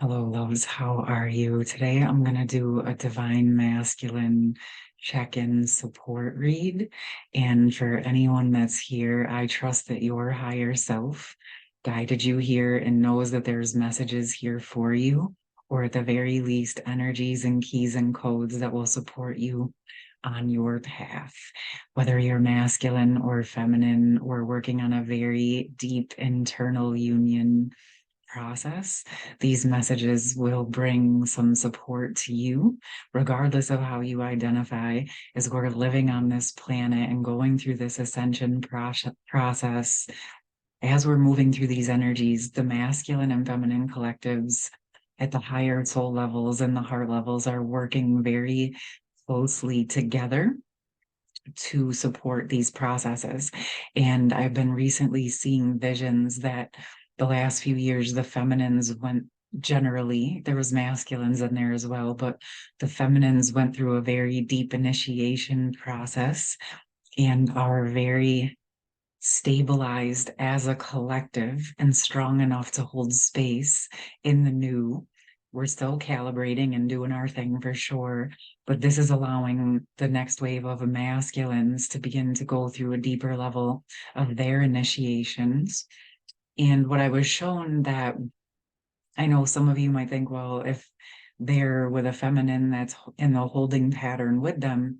Hello, loves. How are you? Today I'm going to do a divine masculine check-in support read. And for anyone that's here, I trust that your higher self guided you here and knows that there's messages here for you, or at the very least, energies and keys and codes that will support you on your path. Whether you're masculine or feminine, or working on a very deep internal union process, these messages will bring some support to you, regardless of how you identify, as we're living on this planet and going through this ascension process. As we're moving through these energies, the masculine and feminine collectives at the higher soul levels and the heart levels are working very closely together to support these processes. And I've been recently seeing visions that the last few years, the feminines went generally, there was masculines in there as well, but the feminines went through a very deep initiation process and are very stabilized as a collective and strong enough to hold space in the new. We're still calibrating and doing our thing for sure, but this is allowing the next wave of masculines to begin to go through a deeper level of their initiations. And what I was shown, that I know some of you might think, well, if they're with a feminine that's in the holding pattern with them,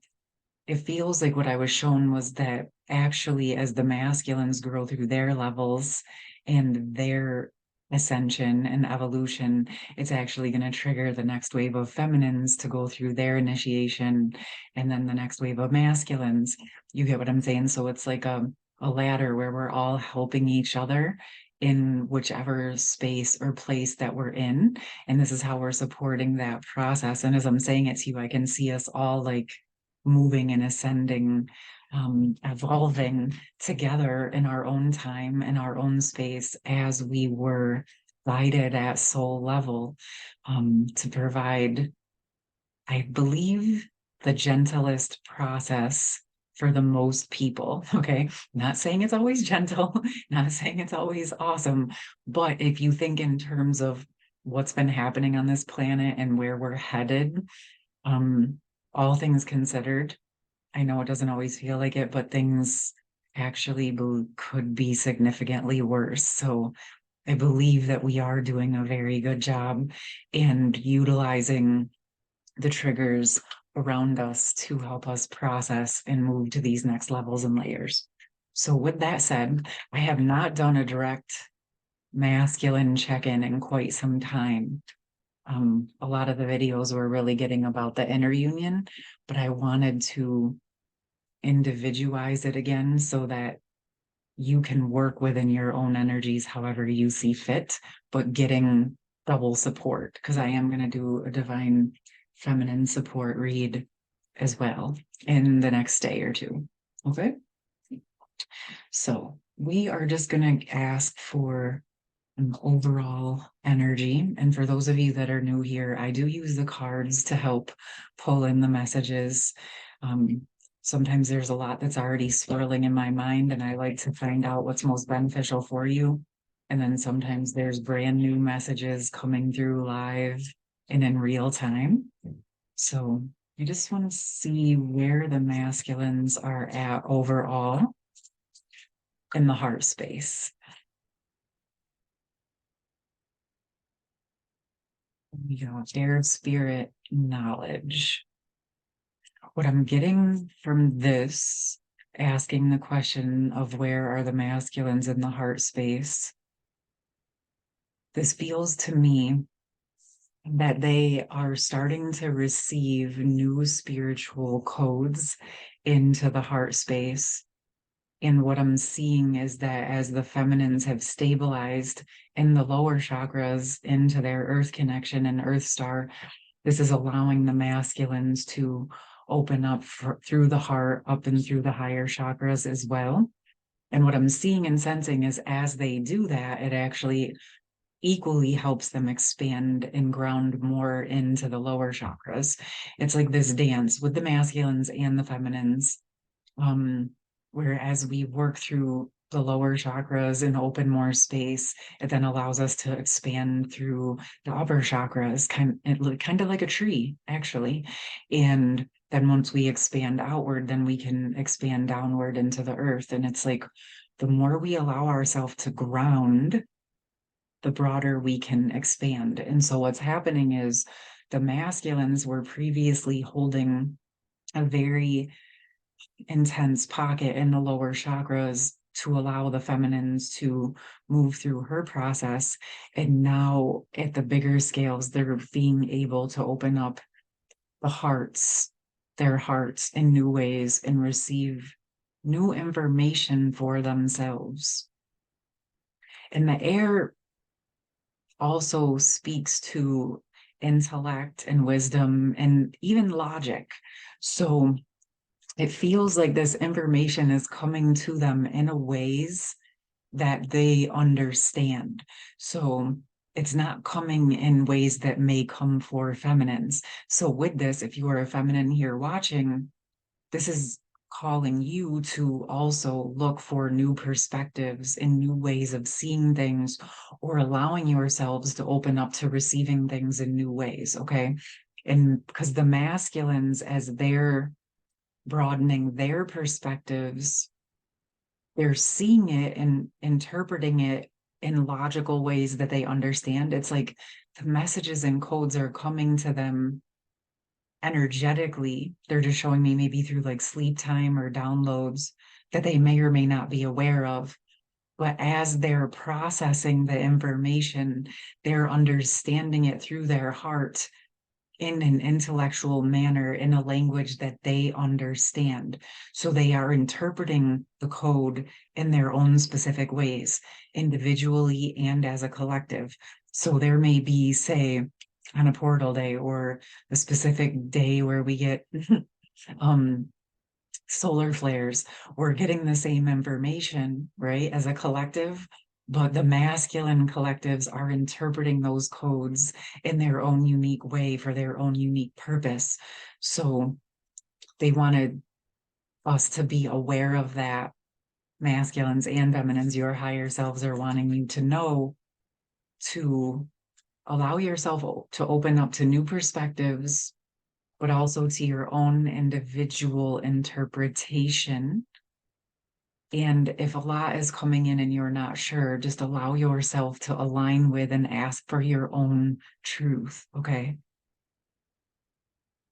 it feels like what I was shown was that actually, as the masculines grow through their levels and their ascension and evolution, it's actually going to trigger the next wave of feminines to go through their initiation, and then the next wave of masculines. You get what I'm saying? So it's like a ladder where we're all helping each other in whichever space or place that we're in. And this is how we're supporting that process. And as I'm saying it to you, I can see us all like moving and ascending, evolving together in our own time, in our own space, as we were guided at soul level, to provide, I believe, the gentlest process for the most people. Okay. Not saying it's always gentle, not saying it's always awesome, but if you think in terms of what's been happening on this planet and where we're headed, um, all things considered, I know it doesn't always feel like it, but things actually could be significantly worse. So I believe that we are doing a very good job and utilizing the triggers around us to help us process and move to these next levels and layers. So with that said, I have not done a direct masculine check-in in quite some time. A lot of the videos were really getting about the inner union, but I wanted to individualize it again so that you can work within your own energies however you see fit, but getting double support, because I am going to do a divine feminine support read as well in the next day or two. Okay. So we are just going to ask for an overall energy. And for those of you that are new here, I do use the cards to help pull in the messages. Sometimes there's a lot that's already swirling in my mind, and I like to find out what's most beneficial for you. And then sometimes there's brand new messages coming through live and in real time. So I just want to see where the masculines are at overall in the heart space. You know, air, spirit, knowledge. What I'm getting from this, asking the question of where are the masculines in the heart space, this feels to me that they are starting to receive new spiritual codes into the heart space. And what I'm seeing is that as the feminines have stabilized in the lower chakras into their earth connection and earth star, this is allowing the masculines to open up through the heart, up and through the higher chakras as well. And what I'm seeing and sensing is as they do that, it actually equally helps them expand and ground more into the lower chakras. It's like this dance with the masculines and the feminines, where as we work through the lower chakras and open more space. It then allows us to expand through the upper chakras, kind of like a tree, actually. And then once we expand outward, then we can expand downward into the earth. And it's like the more we allow ourselves to ground, the broader we can expand. And so what's happening is the masculines were previously holding a very intense pocket in the lower chakras to allow the feminines to move through her process. And now at the bigger scales, they're being able to open up their hearts in new ways and receive new information for themselves. And the air also speaks to intellect and wisdom and even logic. So it feels like this information is coming to them in a ways that they understand. So it's not coming in ways that may come for feminines. So with this, if you are a feminine here watching, this is calling you to also look for new perspectives and new ways of seeing things, or allowing yourselves to open up to receiving things in new ways. Okay. And because the masculines, as they're broadening their perspectives, they're seeing it and interpreting it in logical ways that they understand. It's like the messages and codes are coming to them energetically. They're just showing me maybe through like sleep time or downloads that they may or may not be aware of. But as they're processing the information, they're understanding it through their heart in an intellectual manner, in a language that they understand. So they are interpreting the code in their own specific ways, individually and as a collective. So there may be, say, on a portal day or a specific day where we get um solar flares, we're getting the same information, right, as a collective, but the masculine collectives are interpreting those codes in their own unique way for their own unique purpose. So they wanted us to be aware of that. Masculines and feminines, your higher selves are wanting you to know to allow yourself to open up to new perspectives, but also to your own individual interpretation. And if a lot is coming in and you're not sure, just allow yourself to align with and ask for your own truth. Okay.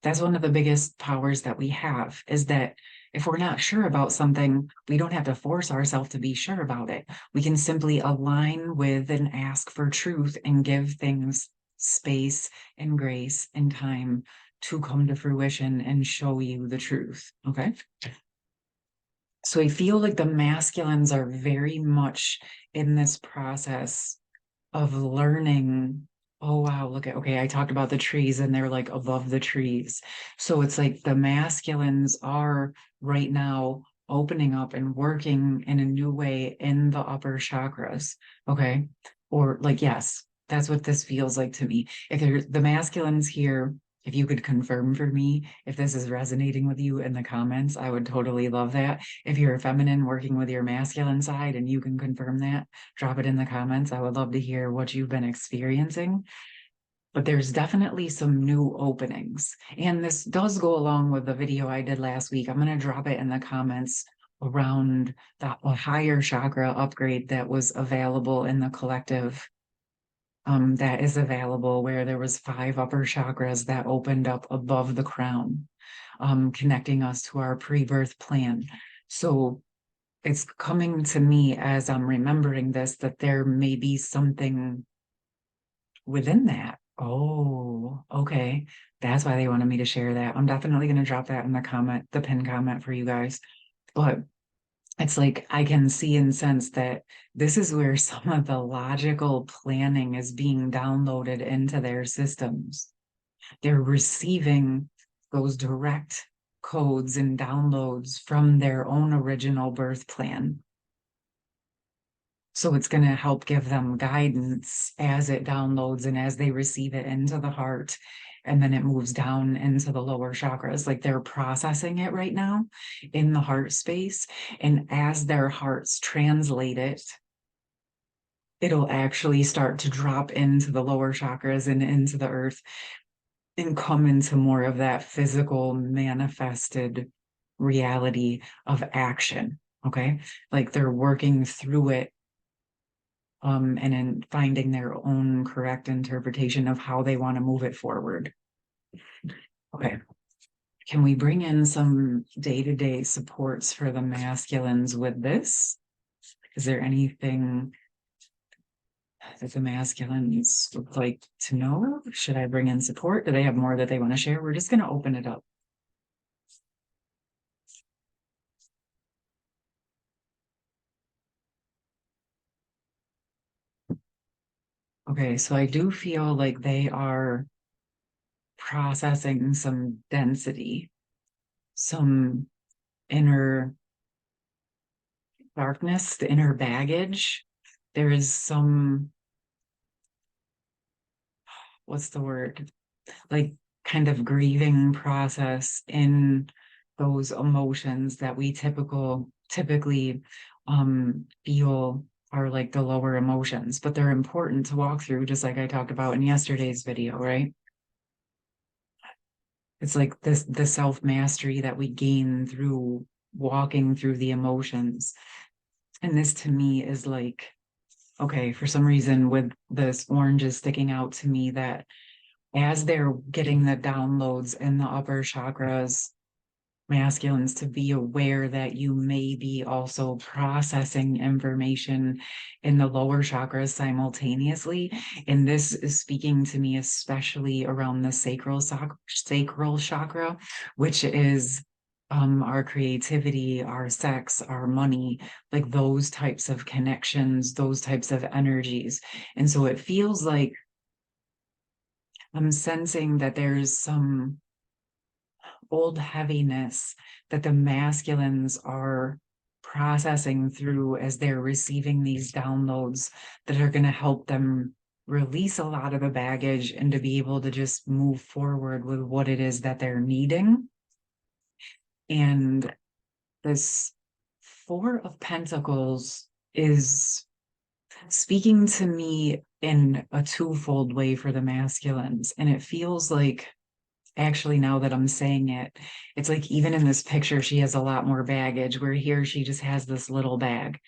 That's one of the biggest powers that we have, is that if we're not sure about something, we don't have to force ourselves to be sure about it. We can simply align with and ask for truth and give things space and grace and time to come to fruition and show you the truth. Okay. So I feel like the masculines are very much in this process of learning. Oh, wow, look at, okay, I talked about the trees and they're like above the trees. So it's like the masculines are right now opening up and working in a new way in the upper chakras. Okay. Or like, yes, that's what this feels like to me. If there's the masculines here, if you could confirm for me if this is resonating with you in the comments, I would totally love that. If you're a feminine working with your masculine side and you can confirm that, drop it in the comments. I would love to hear what you've been experiencing. But there's definitely some new openings. And this does go along with the video I did last week. I'm going to drop it in the comments around the higher chakra upgrade that was available in the collective. That is available, where there was 5 upper chakras that opened up above the crown, connecting us to our pre-birth plan. So it's coming to me as I'm remembering this, that there may be something within that. Oh, okay. That's why they wanted me to share that. I'm definitely going to drop that in the pin comment for you guys. But it's like I can see and sense that this is where some of the logical planning is being downloaded into their systems. They're receiving those direct codes and downloads from their own original birth plan. So it's going to help give them guidance as it downloads and as they receive it into the heart. and then it moves down into the lower chakras. Like they're processing it right now in the heart space. And as their hearts translate it, it'll actually start to drop into the lower chakras and into the earth and come into more of that physical manifested reality of action. Okay. Like they're working through it, and in finding their own correct interpretation of how they want to move it forward. Okay. Can we bring in some day-to-day supports for the masculines with this? Is there anything that the masculines would like to know? Should I bring in support? Do they have more that they want to share? We're just going to open it up. Okay, so I do feel like they are processing some density, some inner darkness, the inner baggage. There is some, what's the word? Like kind of grieving process in those emotions that we typically feel are like the lower emotions, but they're important to walk through, just like I talked about in yesterday's video, right? It's like this the self-mastery that we gain through walking through the emotions. And this to me is like, okay, for some reason with this orange is sticking out to me that as they're getting the downloads in the upper chakras, masculines, to be aware that you may be also processing information in the lower chakras simultaneously. And this is speaking to me especially around the sacral chakra, which is our creativity, our sex, our money, like those types of connections, those types of energies. And so it feels like I'm sensing that there's some old heaviness that the masculines are processing through as they're receiving these downloads that are going to help them release a lot of the baggage and to be able to just move forward with what it is that they're needing. And this Four of Pentacles is speaking to me in a twofold way for the masculines. And it feels like, actually, now that I'm saying it, it's like even in this picture, she has a lot more baggage, where here she just has this little bag.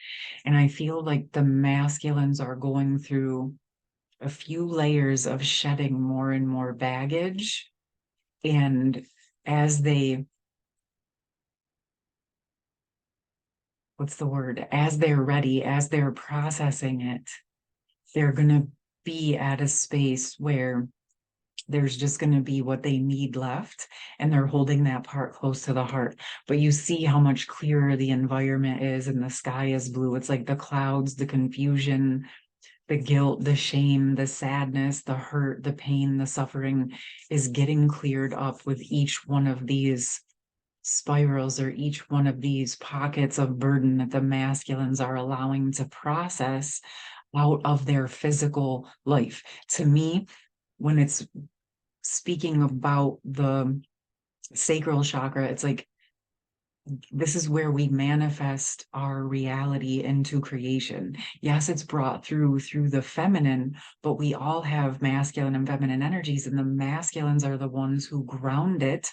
And I feel like the masculines are going through a few layers of shedding more and more baggage. And as they, what's the word? As they're ready, as they're processing it, they're going to be at a space where there's just going to be what they need left, and they're holding that part close to the heart. But you see how much clearer the environment is, and the sky is blue. It's like the clouds, the confusion, the guilt, the shame, the sadness, the hurt, the pain, the suffering is getting cleared up with each one of these spirals, or each one of these pockets of burden that the masculines are allowing to process out of their physical life. To me, when it's speaking about the sacral chakra, it's like this is where we manifest our reality into creation. Yes, it's brought through the feminine, but we all have masculine and feminine energies, and the masculines are the ones who ground it,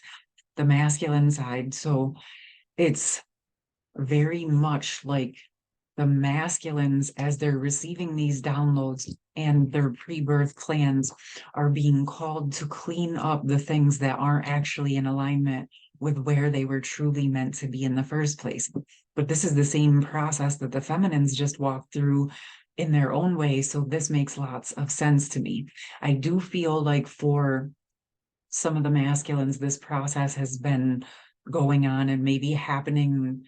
the masculine side. So it's very much like the masculines, as they're receiving these downloads and their pre-birth plans, are being called to clean up the things that aren't actually in alignment with where they were truly meant to be in the first place. But this is the same process that the feminines just walked through in their own way. So this makes lots of sense to me. I do feel like for some of the masculines, this process has been going on and maybe happening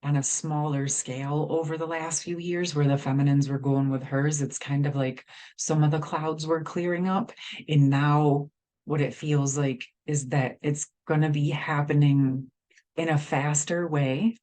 on a smaller scale over the last few years, where the feminines were going with hers. It's kind of like some of the clouds were clearing up. And now what it feels like is that it's going to be happening in a faster way.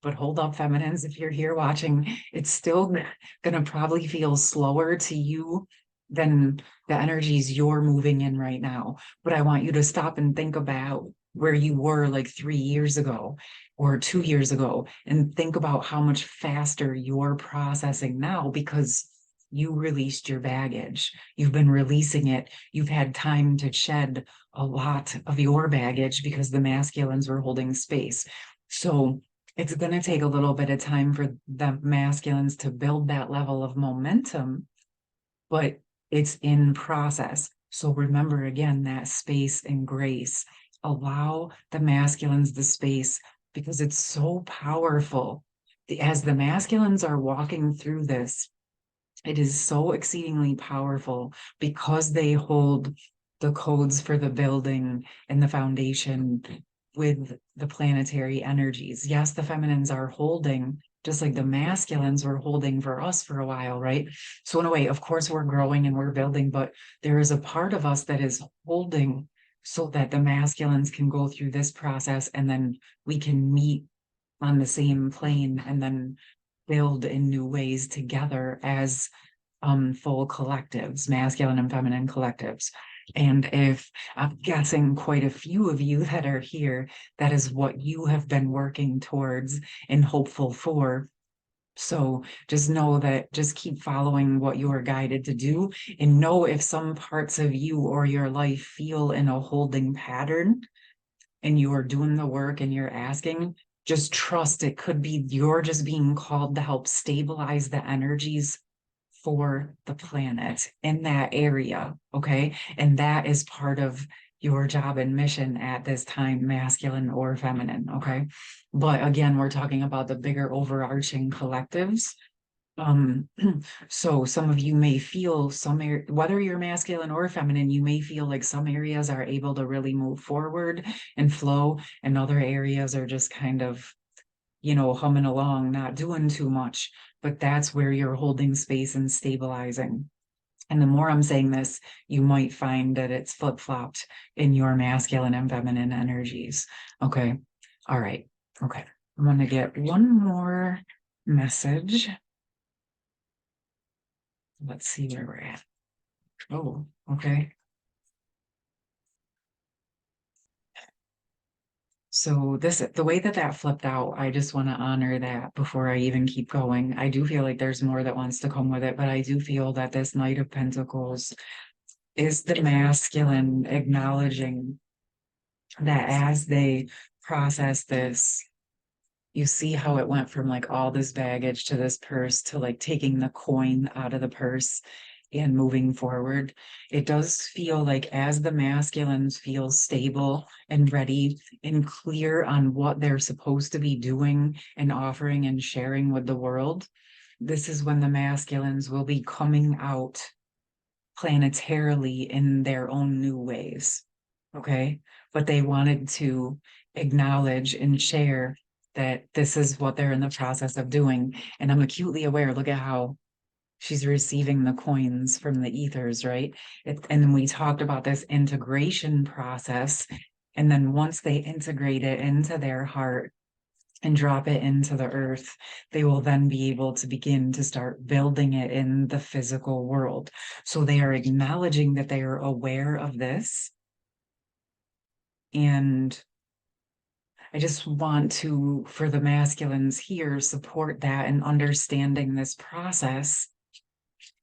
But hold up, feminines, if you're here watching, it's still going to probably feel slower to you than the energies you're moving in right now. But I want you to stop and think about where you were like 3 years ago or 2 years ago, and think about how much faster you're processing now because you released your baggage. You've been releasing it. You've had time to shed a lot of your baggage because the masculines were holding space. So it's going to take a little bit of time for the masculines to build that level of momentum, but it's in process. So remember again that space and grace. Allow the masculines the space because it's so powerful. As the masculines are walking through this, it is so exceedingly powerful because they hold the codes for the building and the foundation with the planetary energies. Yes, the feminines are holding, just like the masculines were holding for us for a while, right? So, in a way, of course, we're growing and we're building, but there is a part of us that is holding so that the masculines can go through this process and then we can meet on the same plane and then build in new ways together as full collectives, masculine and feminine collectives. And if I'm guessing quite a few of you that are here, that is what you have been working towards and hopeful for. So just know that, just keep following what you are guided to do, and know if some parts of you or your life feel in a holding pattern and you are doing the work and you're asking, just trust it could be you're just being called to help stabilize the energies for the planet in that area. Okay. And that is part of your job and mission at this time, masculine or feminine. Okay. But again, we're talking about the bigger overarching collectives. Um, so some of you may feel whether you're masculine or feminine, you may feel like some areas are able to really move forward and flow, and other areas are just kind of, humming along, not doing too much. But that's where you're holding space and stabilizing. And the more I'm saying this, you might find that it's flip-flopped in your masculine and feminine energies. Okay. All right. Okay. I'm going to get one more message. Let's see where we're at. Oh, okay. So the way that flipped out, I just want to honor that before I even keep going. I do feel like there's more that wants to come with it, but I do feel that this Knight of Pentacles is the masculine acknowledging that as they process this, you see how it went from like all this baggage to this purse to like taking the coin out of the purse and moving forward. It does feel like as the masculines feel stable and ready and clear on what they're supposed to be doing and offering and sharing with the world, this is when the masculines will be coming out planetarily in their own new ways. Okay. But they wanted to acknowledge and share that this is what they're in the process of doing. And I'm acutely aware, look at how she's receiving the coins from the ethers, right? And then we talked about this integration process. And then once they integrate it into their heart and drop it into the earth, they will then be able to begin to start building it in the physical world. So they are acknowledging that they are aware of this. And I just want to, for the masculines here, support that and understanding this process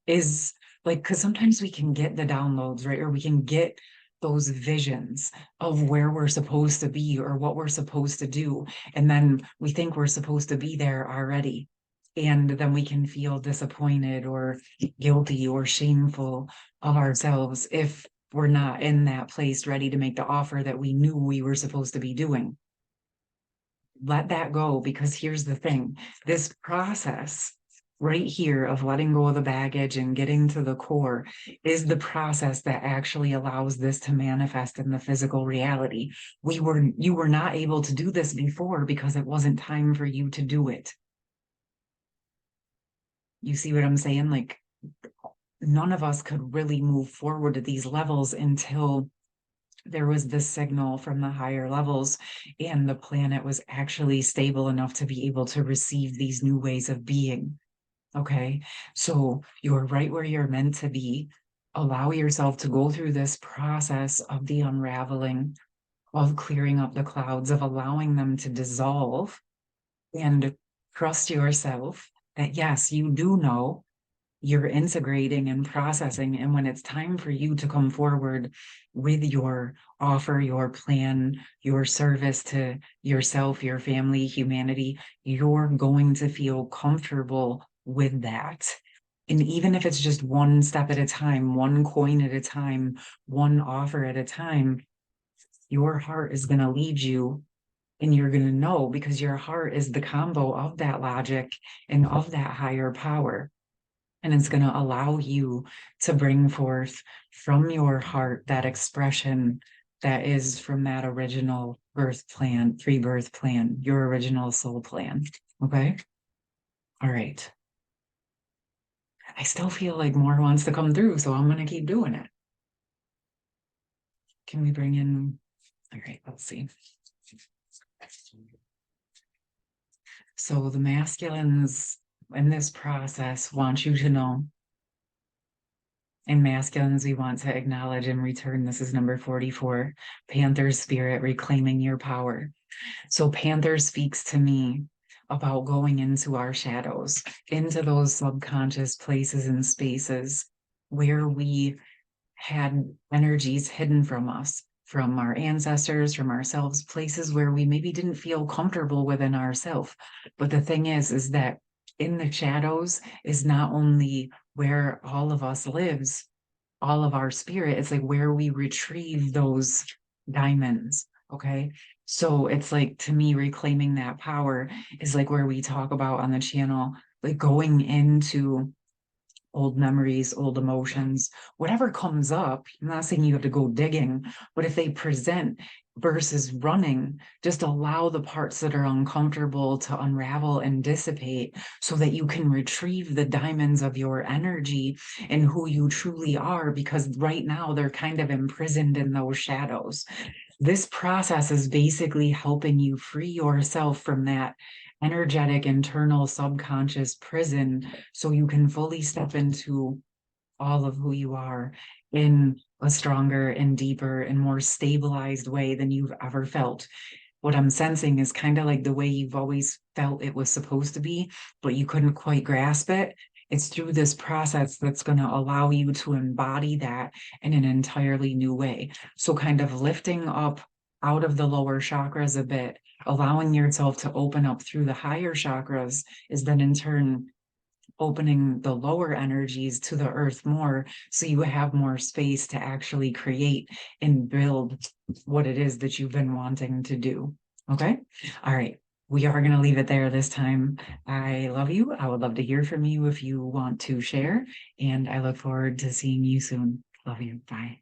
is like, because sometimes we can get the downloads, right? Or we can get those visions of where we're supposed to be or what we're supposed to do. And then we think we're supposed to be there already. And then we can feel disappointed or guilty or shameful of ourselves if we're not in that place ready to make the offer that we knew we were supposed to be doing. Let that go, because here's the thing, this process right here of letting go of the baggage and getting to the core is the process that actually allows this to manifest in the physical reality. You were not able to do this before because it wasn't time for you to do it. You see what I'm saying? Like, none of us could really move forward at these levels until there was this signal from the higher levels and the planet was actually stable enough to be able to receive these new ways of being. Okay. So you're right where you're meant to be. allow yourself to go through this process of the unraveling, of clearing up the clouds, of allowing them to dissolve, and trust yourself that yes, you do know, you're integrating and processing. And when it's time for you to come forward with your offer, your plan, your service to yourself, your family, humanity, you're going to feel comfortable with that. And even if it's just one step at a time, one coin at a time, one offer at a time, your heart is going to lead you, and you're going to know, because your heart is the combo of that logic and of that higher power. And it's going to allow you to bring forth from your heart that expression that is from that original birth plan, pre-birth plan, your original soul plan. Okay. All right. I still feel like more wants to come through, so I'm going to keep doing it. Can we bring in? All right, let's see. So the masculines in this process want you to know, and masculines we want to acknowledge and return. This is number 44, Panther spirit, reclaiming your power. So Panther speaks to me about going into our shadows, into those subconscious places and spaces where we had energies hidden from us, from our ancestors, from ourselves, places where we maybe didn't feel comfortable within ourselves. But the thing is that in the shadows is not only where all of us lives, all of our spirit, it's like where we retrieve those diamonds. Okay. So it's like, to me, reclaiming that power is like where we talk about on the channel, like going into old memories, old emotions, whatever comes up. I'm not saying you have to go digging, but if they present versus running, just allow the parts that are uncomfortable to unravel and dissipate so that you can retrieve the diamonds of your energy and who you truly are, because right now they're kind of imprisoned in those shadows. This process is basically helping you free yourself from that energetic internal subconscious prison so you can fully step into all of who you are in a stronger and deeper and more stabilized way than you've ever felt. What I'm sensing is kind of like the way you've always felt it was supposed to be, but you couldn't quite grasp it. It's through this process that's going to allow you to embody that in an entirely new way. So, kind of lifting up out of the lower chakras a bit, allowing yourself to open up through the higher chakras, is then in turn opening the lower energies to the earth more, so you have more space to actually create and build what it is that you've been wanting to do. Okay. All right. We are going to leave it there this time. I love you. I would love to hear from you if you want to share, and I look forward to seeing you soon. Love you. Bye.